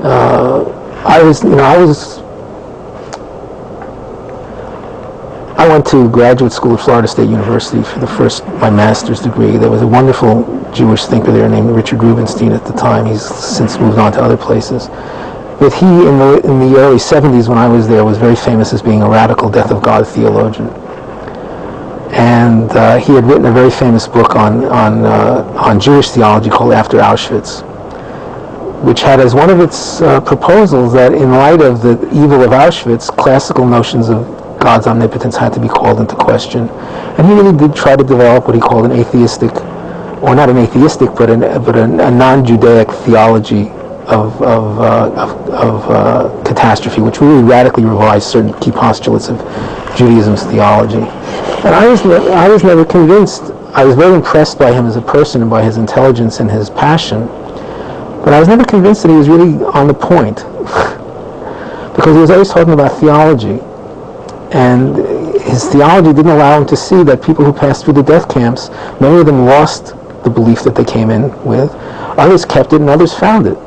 I went to graduate school at Florida State University for my master's degree. There was a wonderful Jewish thinker there named Richard Rubenstein at the time. He's since moved on to other places. But he, in the early 70s when I was there, was very famous as being a radical death of God theologian. And he had written a very famous book on Jewish theology called After Auschwitz, which had as one of its proposals that in light of the evil of Auschwitz, classical notions of God's omnipotence had to be called into question. And he really did try to develop what he called an atheistic, or not an atheistic, but a non-Judaic theology of catastrophe, which really radically revised certain key postulates of Judaism's theology. And I was never convinced. I was very impressed by him as a person and by his intelligence and his passion, but I was never convinced that he was really on the point, because he was always talking about theology. And his theology didn't allow him to see that people who passed through the death camps, many of them lost the belief that they came in with, others kept it and others found it.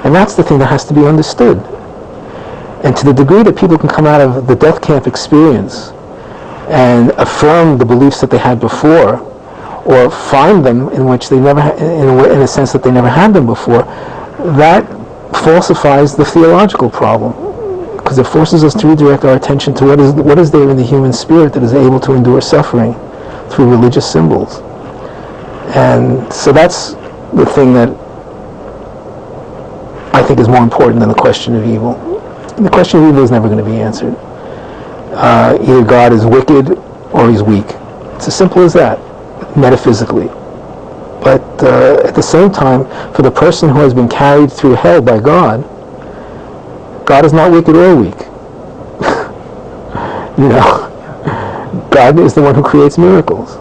And that's the thing that has to be understood. And to the degree that people can come out of the death camp experience and affirm the beliefs that they had before, or find them in which they never, in a sense that they never had them before, that falsifies the theological problem. Because it forces us to redirect our attention to what is there in the human spirit that is able to endure suffering through religious symbols. And so that's the thing that I think is more important than the question of evil. And the question of evil is never going to be answered. Either God is wicked or he's weak. It's as simple as that, metaphysically. But at the same time, for the person who has been carried through hell by God, God is not wicked or weak. God is the one who creates miracles.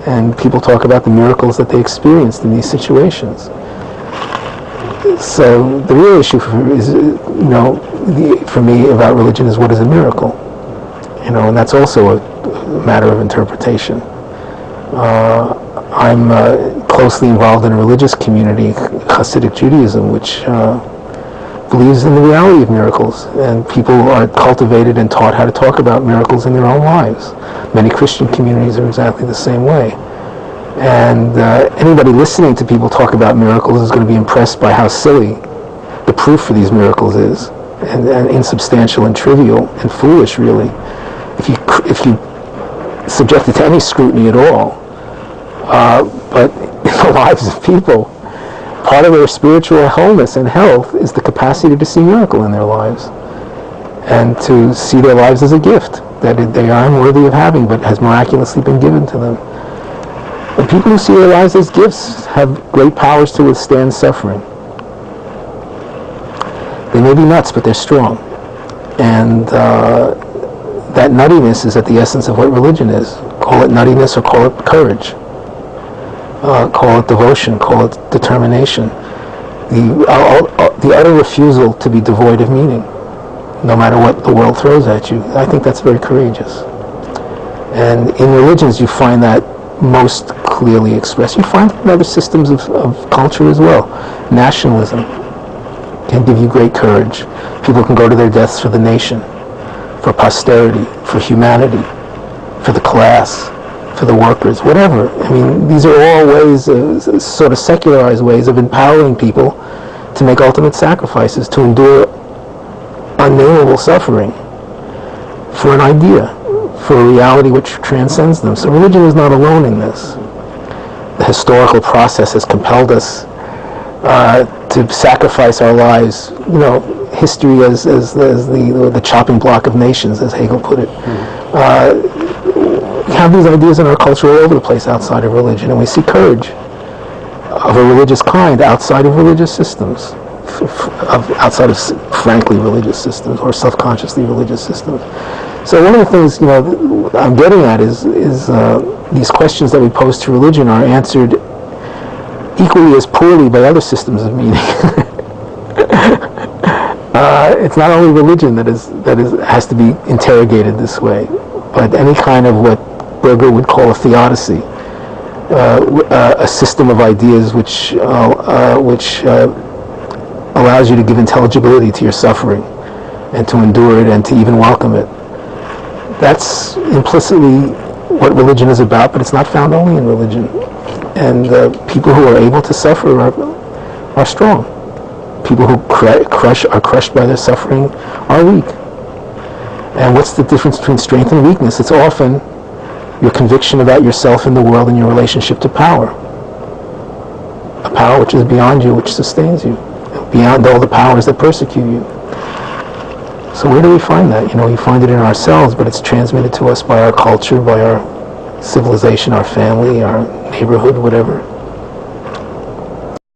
And people talk about the miracles that they experienced in these situations. So the real issue for me about religion is what is a miracle? And that's also a matter of interpretation. I'm closely involved in a religious community, Hasidic Judaism, which believes in the reality of miracles, and people are cultivated and taught how to talk about miracles in their own lives. Many Christian communities are exactly the same way. And anybody listening to people talk about miracles is going to be impressed by how silly the proof for these miracles is, and insubstantial and trivial and foolish, really, if you subject it to any scrutiny at all. But in the lives of people, part of their spiritual wholeness and health is the capacity to see miracle in their lives, and to see their lives as a gift that they are unworthy of having, but has miraculously been given to them. And people who see their lives as gifts have great powers to withstand suffering. They may be nuts, but they're strong. And that nuttiness is at the essence of what religion is. Call it nuttiness or call it courage. Call it devotion, call it determination. The utter refusal to be devoid of meaning, no matter what the world throws at you. I think that's very courageous. And in religions you find that most clearly expressed. You find it in other systems of culture as well. Nationalism can give you great courage. People can go to their deaths for the nation, for posterity, for humanity, for the class, for the workers, whatever. I mean, these are all ways, sort of secularized ways of empowering people to make ultimate sacrifices, to endure unnamable suffering for an idea, for a reality which transcends them. So religion is not alone in this. The historical process has compelled us to sacrifice our lives. History as the chopping block of nations, as Hegel put it. We have these ideas in our culture all over the place outside of religion, and we see courage of a religious kind outside of religious systems, outside of frankly religious systems or self-consciously religious systems. So one of the things I'm getting at is these questions that we pose to religion are answered equally as poorly by other systems of meaning. It's not only religion that has to be interrogated this way, but any kind of what Berger would call a theodicy, a system of ideas which allow allows you to give intelligibility to your suffering and to endure it and to even welcome it. That's implicitly what religion is about, but it's not found only in religion. And people who are able to suffer are strong. People who are crushed by their suffering are weak. And what's the difference between strength and weakness? It's often your conviction about yourself and the world and your relationship to power. A power which is beyond you, which sustains you, beyond all the powers that persecute you. So where do we find that? We find it in ourselves, but it's transmitted to us by our culture, by our civilization, our family, our neighborhood, whatever.